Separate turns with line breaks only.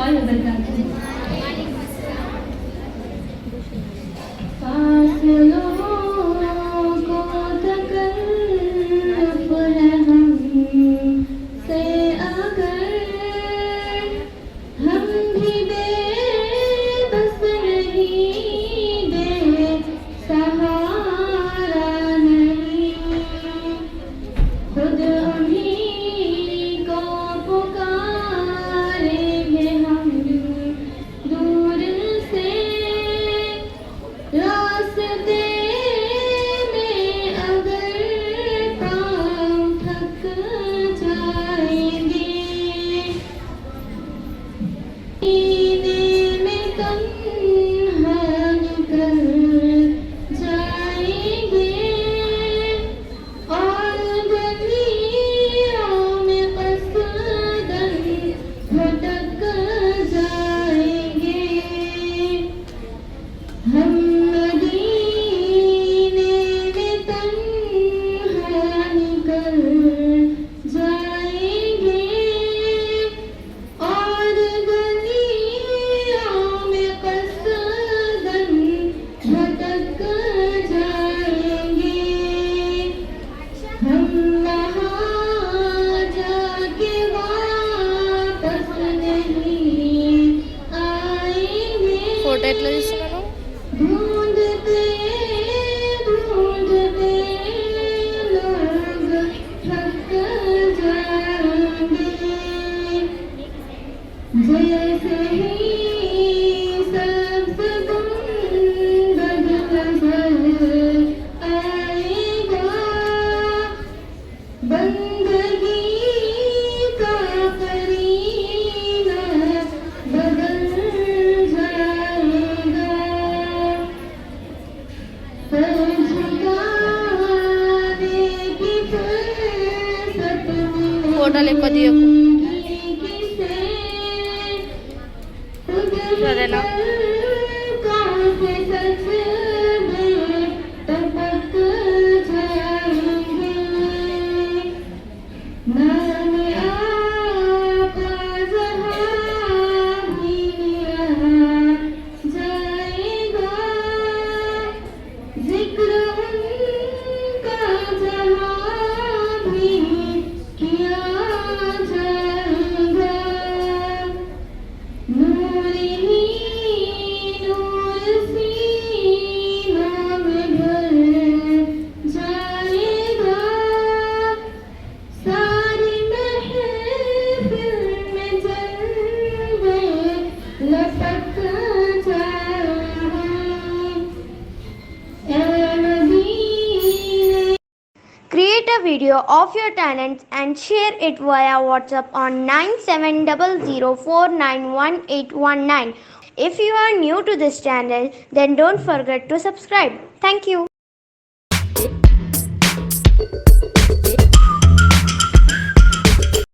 warahmatullahi wabarakatuh. फासलों को तकल्लुफ़ है हमसे अगर हम भी बेबस नहीं, बेसहारा नहीं, खुद उन्हीं को पुकारेंगे हम दूर से। रास्ते में अगर पाँव थक जाएंगे, सीने में तन्हा निकल जाएंगे और गलियों में कसदन भटक जाएंगे। हम मदीने में तन्हा निकल जाएंगे और गलियों में कसदन भटक जाएंगे। हम वहाँ जाके वापस नहीं आएंगे।
ఫోటో ఎట్లా తీస్తున్నారు?
ढूंढते ढूंढते लोग थक जाएंगे। जैसे ही सबसे गुंबद नजर आएगा, बंदगी का करीना बदल जाएगा। सर झुकाने की फुर्सत
ఫోటోలు ఎక్కువ తీయకు.
मिलेगी किसे, खुद
సరేనా?
से सच में टपक जाएंगे। नाम आपका जहाँ भी यहाँ जाएगा, जिक्र उनका जहाँ भी किया जाएगा। नूर ही नूर सीनों में भर जाएगा, सारी महफिल में जलवे लपक जाएंगे। ऐ मदीने।
Create a video of your talents and share it via WhatsApp on 9700491819. If you are new to this channel, then don't forget to subscribe. Thank you.